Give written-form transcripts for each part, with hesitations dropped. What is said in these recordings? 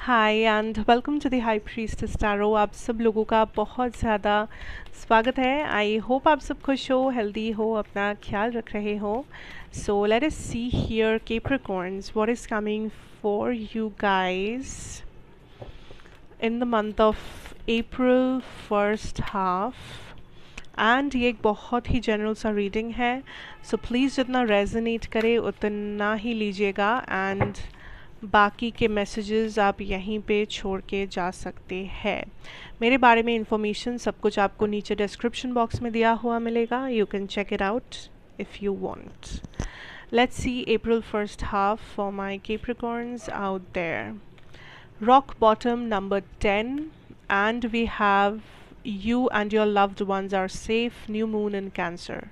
Hi and welcome to the High Priestess Tarot. आप सब लोगों का बहुत ज़्यादा स्वागत है। आई होप आप सब खुश हो, हेल्दी हो, अपना ख्याल रख रहे हो। So let us see here Capricorns what is coming for you guys in the month of April first half. And ये एक बहुत ही जनरल सा रीडिंग है, सो प्लीज़ जितना रेजोनेट करे उतना ही लीजिएगा एंड बाकी के मैसेजेस आप यहीं पे छोड़ के जा सकते हैं। मेरे बारे में इंफॉर्मेशन सब कुछ आपको नीचे डिस्क्रिप्शन बॉक्स में दिया हुआ मिलेगा। You can check it out if you want. Let's see April first half for my Capricorns out there. Rock bottom number 10, and we have you and your loved ones are safe. New moon in Cancer.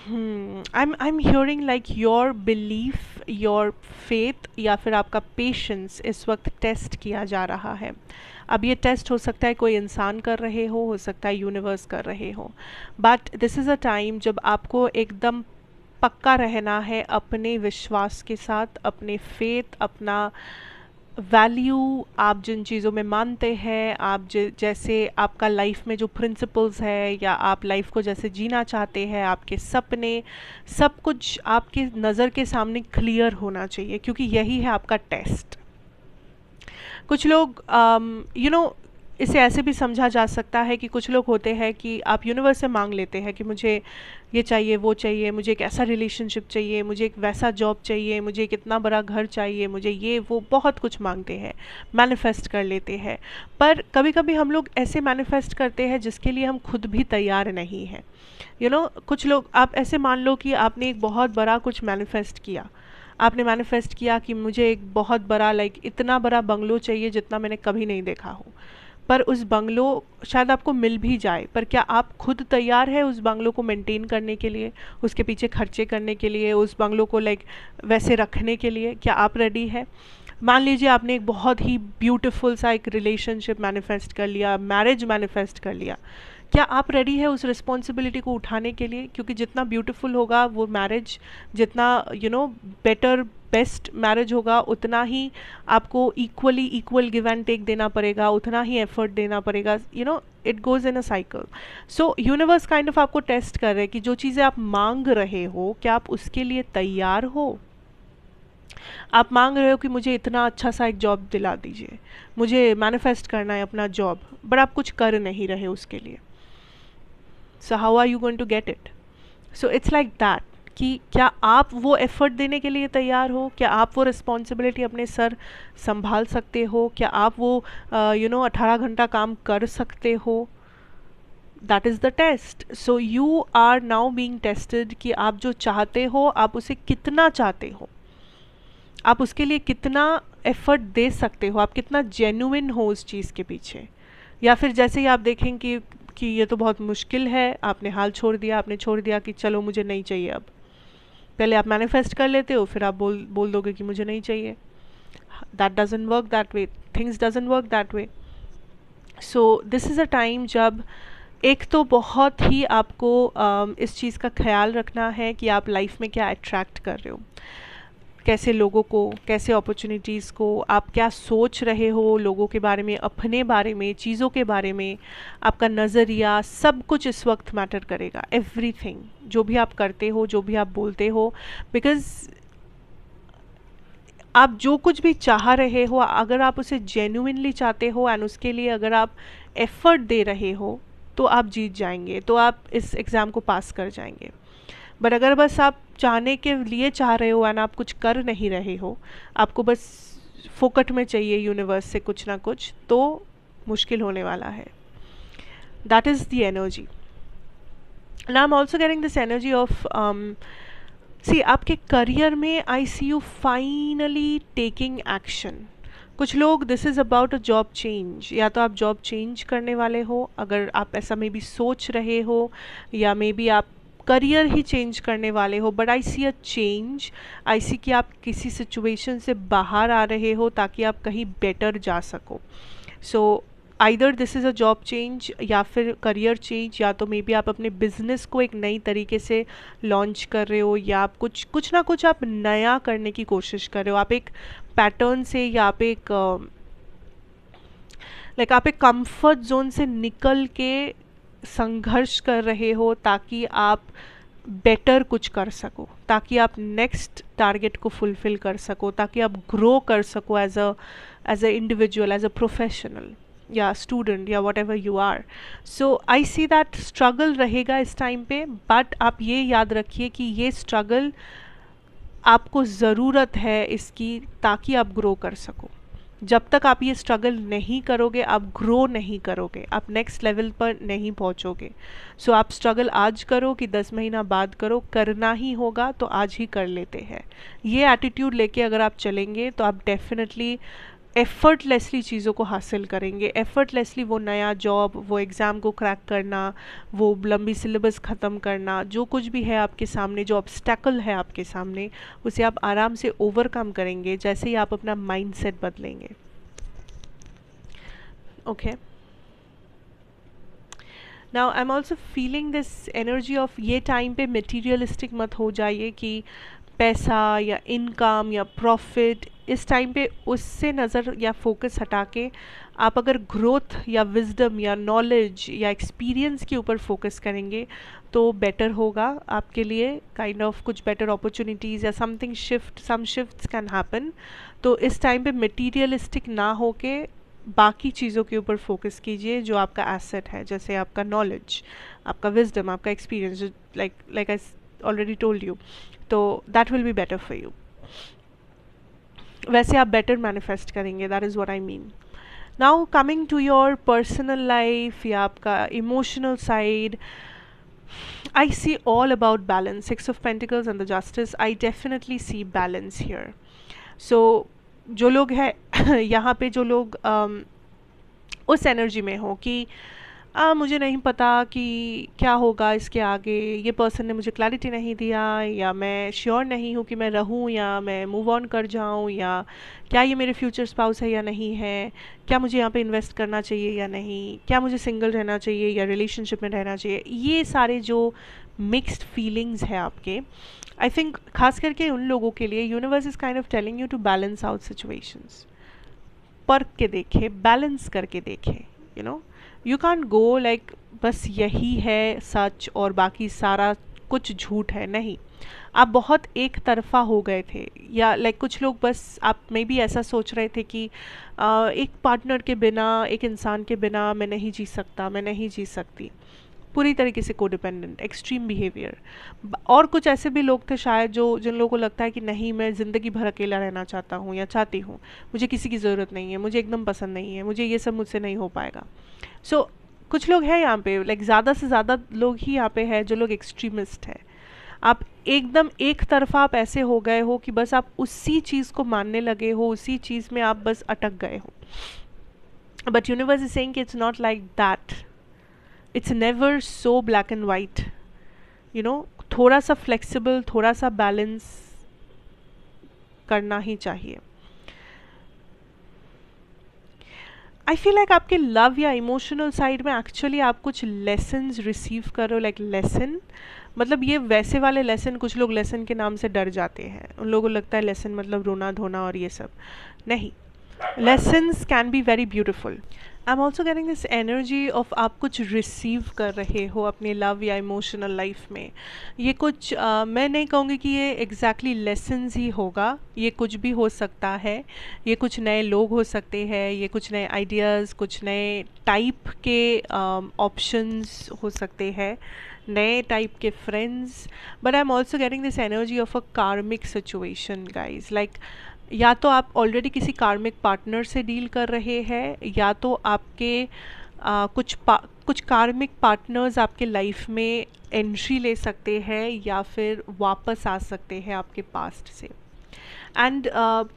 I'm hearing like your belief, your faith या फिर आपका patience इस वक्त test किया जा रहा है। अब ये टेस्ट हो सकता है कोई इंसान कर रहे हो सकता है यूनिवर्स कर रहे हो, but this is a time जब आपको एकदम पक्का रहना है अपने विश्वास के साथ, अपने फेथ, अपना वैल्यू, आप जिन चीज़ों में मानते हैं, आप जैसे आपका लाइफ में जो प्रिंसिपल्स है या आप लाइफ को जैसे जीना चाहते हैं, आपके सपने, सब कुछ आपके नज़र के सामने क्लियर होना चाहिए, क्योंकि यही है आपका टेस्ट। कुछ लोग इसे ऐसे भी समझा जा सकता है कि कुछ लोग होते हैं कि आप यूनिवर्स से मांग लेते हैं कि मुझे ये चाहिए, वो चाहिए, मुझे एक ऐसा रिलेशनशिप चाहिए, मुझे एक वैसा जॉब चाहिए, मुझे एक इतना बड़ा घर चाहिए, मुझे ये वो बहुत कुछ मांगते हैं, मैनिफेस्ट कर लेते हैं। पर कभी कभी हम लोग ऐसे मैनिफेस्ट करते हैं जिसके लिए हम खुद भी तैयार नहीं हैं। कुछ लोग, आप ऐसे मान लो कि आपने एक बहुत बड़ा कुछ मैनिफेस्ट किया। आपने मैनिफेस्ट किया कि मुझे एक बहुत बड़ा इतना बड़ा बंगलो चाहिए जितना मैंने कभी नहीं देखा हो। पर उस बंगलो शायद आपको मिल भी जाए, पर क्या आप खुद तैयार है उस बंगलो को मेंटेन करने के लिए, उसके पीछे खर्चे करने के लिए, उस बंगलो को वैसे रखने के लिए? क्या आप रेडी है? मान लीजिए आपने एक बहुत ही ब्यूटीफुल सा एक रिलेशनशिप मैनिफेस्ट कर लिया, मैरिज मैनिफेस्ट कर लिया। क्या आप रेडी है उस रिस्पॉन्सिबिलिटी को उठाने के लिए? क्योंकि जितना ब्यूटीफुल होगा वो मैरिज, जितना बेटर बेस्ट मैरिज होगा, उतना ही आपको इक्वल गिव एंड टेक देना पड़ेगा, उतना ही एफर्ट देना पड़ेगा। It goes in a cycle. So universe kind of आपको टेस्ट कर रहे हैं कि जो चीज़ें आप मांग रहे हो, क्या आप उसके लिए तैयार हो? आप मांग रहे हो कि मुझे इतना अच्छा सा एक जॉब दिला दीजिए, मुझे मैनिफेस्ट करना है अपना जॉब, बट आप कुछ कर नहीं रहे उसके लिए। So how are you going to get it? So it's like that कि क्या आप वो एफर्ट देने के लिए तैयार हो? क्या आप वो रिस्पॉन्सिबिलिटी अपने सर संभाल सकते हो? क्या आप वो 18 घंटा काम कर सकते हो? That is the test. So you are now being tested कि आप जो चाहते हो, आप उसे कितना चाहते हो, आप उसके लिए कितना एफर्ट दे सकते हो, आप कितना जेन्युइन हो उस चीज़ के पीछे। या फिर जैसे ही आप देखें कि ये तो बहुत मुश्किल है, आपने हाल छोड़ दिया, आपने छोड़ दिया कि चलो मुझे नहीं चाहिए। अब पहले आप मैनिफेस्ट कर लेते हो, फिर आप बोल दोगे कि मुझे नहीं चाहिए। That doesn't work that way, things doesn't work that way. So this is a time जब एक तो बहुत ही आपको इस चीज़ का ख्याल रखना है कि आप लाइफ में क्या अट्रैक्ट कर रहे हो, कैसे लोगों को, कैसे अपॉर्चुनिटीज़ को, आप क्या सोच रहे हो लोगों के बारे में, अपने बारे में, चीज़ों के बारे में, आपका नज़रिया, सब कुछ इस वक्त मैटर करेगा। एवरीथिंग, जो भी आप करते हो, जो भी आप बोलते हो, बिकॉज़ आप जो कुछ भी चाह रहे हो, अगर आप उसे जेन्युइनली चाहते हो एंड उसके लिए अगर आप एफ़र्ट दे रहे हो, तो आप जीत जाएंगे, तो आप इस एग्ज़ाम को पास कर जाएंगे। बट अगर बस आप चाहने के लिए चाह रहे हो एंड आप कुछ कर नहीं रहे हो, आपको बस फोकट में चाहिए यूनिवर्स से कुछ ना कुछ, तो मुश्किल होने वाला है। That is the energy. Now I am also getting this energy of see, आपके करियर में I see you finally taking action. कुछ लोग, this is about a job change, या तो आप जॉब चेंज करने वाले हो, अगर आप ऐसा मे बी सोच रहे हो, या मे बी आप करियर ही चेंज करने वाले हो। But I C a change, आई सी कि आप किसी सिचुएशन से बाहर आ रहे हो ताकि आप कहीं बेटर जा सको। So either this is a job change या फिर करियर चेंज, या तो मे बी आप अपने बिजनेस को एक नई तरीके से लॉन्च कर रहे हो, या आप कुछ ना कुछ आप नया करने की कोशिश कर रहे हो, आप एक पैटर्न से या आप एक आप एक कंफर्ट जोन से निकल के संघर्ष कर रहे हो ताकि आप बेटर कुछ कर सको, ताकि आप नेक्स्ट टारगेट को फुलफिल कर सको, ताकि आप ग्रो कर सको as a individual, as a professional या स्टूडेंट या whatever you are. So I see that struggle रहेगा इस टाइम पे, बट आप ये याद रखिए कि ये स्ट्रगल आपको ज़रूरत है इसकी ताकि आप ग्रो कर सको. जब तक आप ये स्ट्रगल नहीं करोगे आप ग्रो नहीं करोगे, आप नेक्स्ट लेवल पर नहीं पहुंचोगे. सो आप स्ट्रगल आज करो कि 10 महीना बाद करो, करना ही होगा तो आज ही कर लेते हैं. ये एटीट्यूड लेके अगर आप चलेंगे तो आप डेफिनेटली एफर्टलेसली चीज़ों को हासिल करेंगे. एफर्टलेसली वो नया जॉब, वो एग्ज़ाम को क्रैक करना, वो लंबी सिलेबस ख़त्म करना, जो कुछ भी है आपके सामने, जो ऑब्स्टेकल है आपके सामने, उसे आप आराम से ओवरकम करेंगे जैसे ही आप अपना माइंडसेट बदलेंगे. Okay, now I am also feeling this energy of ये टाइम पे मटीरियलिस्टिक मत हो जाइए कि पैसा या इनकम या प्रॉफिट, इस टाइम पे उससे नज़र या फोकस हटा के आप अगर ग्रोथ या विजडम या नॉलेज या एक्सपीरियंस के ऊपर फोकस करेंगे तो बेटर होगा आपके लिए. काइंड ऑफ कुछ बेटर अपॉर्चुनिटीज़ या something some shifts can happen. तो इस टाइम पे मटीरियलिस्टिक ना होके बाकी चीज़ों के ऊपर फोकस कीजिए जो आपका एसेट है, जैसे आपका नॉलेज, आपका विजडम, आपका experience, like I already told you. तो that will be better for you. वैसे आप बेटर मैनिफेस्ट करेंगे, that is what I mean. Now coming to your personal life या आपका emotional side, I see all about balance. 6 of Pentacles and the Justice, I definitely see balance here. So जो लोग हैं यहाँ पे, जो लोग उस एनर्जी में हो कि मुझे नहीं पता कि क्या होगा इसके आगे, ये पर्सन ने मुझे क्लैरिटी नहीं दिया, या मैं श्योर नहीं हूँ कि मैं रहूँ या मैं मूव ऑन कर जाऊँ, या क्या ये मेरे फ्यूचर स्पाउस है या नहीं है, क्या मुझे यहाँ पे इन्वेस्ट करना चाहिए या नहीं, क्या मुझे सिंगल रहना चाहिए या रिलेशनशिप में रहना चाहिए, ये सारे जो मिक्स्ड फीलिंग्स हैं आपके, आई थिंक खास करके उन लोगों के लिए universe is kind of telling you to balance out situations. परख के देखे, बैलेंस करके देखे. You know, you can't go like बस यही है सच और बाकी सारा कुछ झूठ है. नहीं, आप बहुत एक तरफा हो गए थे, या कुछ लोग बस आप में भी ऐसा सोच रहे थे कि एक पार्टनर के बिना, एक इंसान के बिना मैं नहीं जी सकता, मैं नहीं जी सकती. पूरी तरीके से कोडिपेंडेंट, एक्सट्रीम बिहेवियर. और कुछ ऐसे भी लोग थे शायद जिन लोगों को लगता है कि नहीं, मैं ज़िंदगी भर अकेला रहना चाहता हूँ या चाहती हूँ, मुझे किसी की ज़रूरत नहीं है, मुझे एकदम पसंद नहीं है, मुझे ये सब मुझसे नहीं हो पाएगा. सो कुछ लोग हैं यहाँ पे, ज़्यादा से ज़्यादा लोग ही यहाँ पे हैं जो लोग एक्सट्रीमिस्ट हैं. आप एकदम एक तरफा आप ऐसे हो गए हो कि बस आप उसी चीज़ को मानने लगे हो, उसी चीज़ में आप बस अटक गए हो. बट यूनिवर्स इज सेइंग कि it's not like that. It's never so black and white. You know, थोड़ा सा फ्लेक्सिबल, थोड़ा सा बैलेंस करना ही चाहिए. आई फील लाइक आपके लव या इमोशनल साइड में एक्चुअली आप कुछ लेसन्स रिसीव कर रहे हो. लेसन मतलब ये वैसे वाले लेसन, कुछ लोग लेसन के नाम से डर जाते हैं, उन लोगों को लगता है लेसन मतलब रोना धोना और ये सब. नहीं, lessons can be very beautiful. I am also getting this energy of आप कुछ रिसीव कर रहे हो अपने लव या इमोशनल लाइफ में. ये कुछ मैं नहीं कहूँगी कि ये एग्जैक्टली लेसन्स ही होगा, ये कुछ भी हो सकता है. ये कुछ नए लोग हो सकते हैं, ये कुछ नए आइडियाज़, कुछ नए टाइप के ऑप्शंस हो सकते हैं, नए टाइप के friends. But I am also getting this energy of a कार्मिक सिचुएशन गाइज. या तो आप ऑलरेडी किसी कार्मिक पार्टनर से डील कर रहे हैं, या तो आपके कुछ कार्मिक पार्टनर्स आपके लाइफ में एंट्री ले सकते हैं या फिर वापस आ सकते हैं आपके पास्ट से. एंड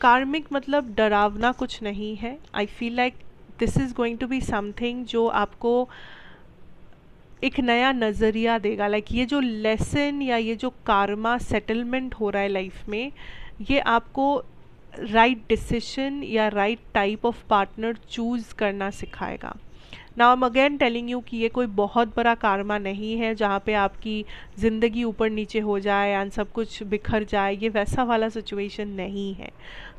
कार्मिक मतलब डरावना कुछ नहीं है. I feel like this is going to be something जो आपको एक नया नज़रिया देगा. ये जो लेसन या ये जो कार्मा सेटलमेंट हो रहा है लाइफ में, ये आपको राइट डिसीजन या right type of partner choose करना सिखाएगा. Now I M again telling you कि ये कोई बहुत बड़ा karma नहीं है जहाँ पे आपकी ज़िंदगी ऊपर नीचे हो जाए एंड सब कुछ बिखर जाए, ये वैसा वाला सिचुएशन नहीं है.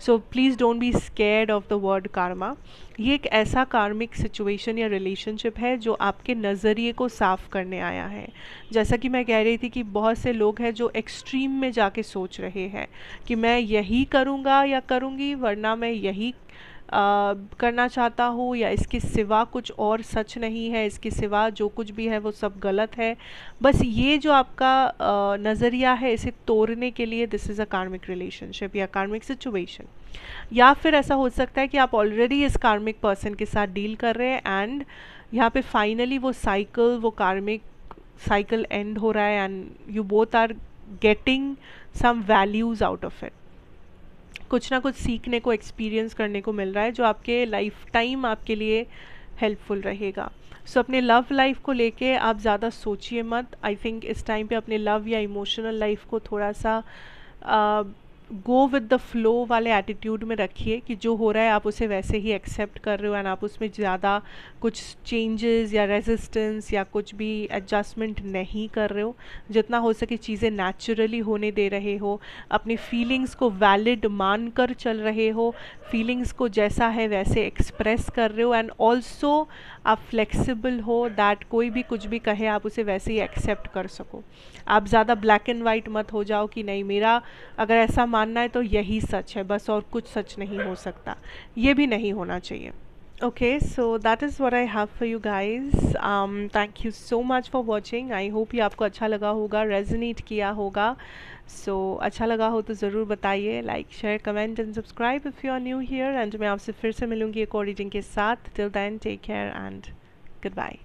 So please don't be scared of the word karma. ये एक ऐसा कार्मिक सिचुएशन या रिलेशनशिप है जो आपके नज़रिए को साफ़ करने आया है. जैसा कि मैं कह रही थी कि बहुत से लोग हैं जो एक्सट्रीम में जाके सोच रहे हैं कि मैं यही करूँगा या करूँगी, वरना मैं यही करना चाहता हूँ, या इसके सिवा कुछ और सच नहीं है, इसके सिवा जो कुछ भी है वो सब गलत है. बस ये जो आपका नज़रिया है, इसे तोड़ने के लिए दिस इज़ अ कार्मिक रिलेशनशिप या कार्मिक सिचुएशन. या फिर ऐसा हो सकता है कि आप ऑलरेडी इस कार्मिक पर्सन के साथ डील कर रहे हैं एंड यहाँ पे फाइनली वो साइकिल, वो कार्मिक साइकिल एंड हो रहा है and you both are getting some values out of it. कुछ ना कुछ सीखने को, एक्सपीरियंस करने को मिल रहा है जो आपके लाइफ टाइम आपके लिए हेल्पफुल रहेगा. सो अपने लव लाइफ को लेके आप ज़्यादा सोचिए मत. आई थिंक इस टाइम पे अपने लव या इमोशनल लाइफ को थोड़ा सा गो विद द फ्लो वाले एटीट्यूड में रखिए कि जो हो रहा है आप उसे वैसे ही एक्सेप्ट कर रहे हो एंड आप उसमें ज़्यादा कुछ चेंजेस या रेजिस्टेंस या कुछ भी एडजस्टमेंट नहीं कर रहे हो. जितना हो सके चीज़ें नेचुरली होने दे रहे हो, अपनी फीलिंग्स को वैलिड मान कर चल रहे हो, फीलिंग्स को जैसा है वैसे एक्सप्रेस कर रहे हो एंड ऑल्सो आप फ्लेक्सिबल हो दैट कोई भी कुछ भी कहे आप उसे वैसे ही एक्सेप्ट कर सको. आप ज़्यादा ब्लैक एंड वाइट मत हो जाओ कि नहीं मेरा अगर ऐसा मानना है तो यही सच है बस और कुछ सच नहीं हो सकता. ये भी नहीं होना चाहिए. Okay, so that is what I have for you guys. Thank you so much for watching. I hope ये आपको अच्छा लगा होगा, resonate किया होगा. So अच्छा लगा हो तो ज़रूर बताइए. Like, share, comment and subscribe if you are new here. And मैं आपसे फिर से मिलूँगी एक और रीडिंग के साथ. Till then, take care and goodbye.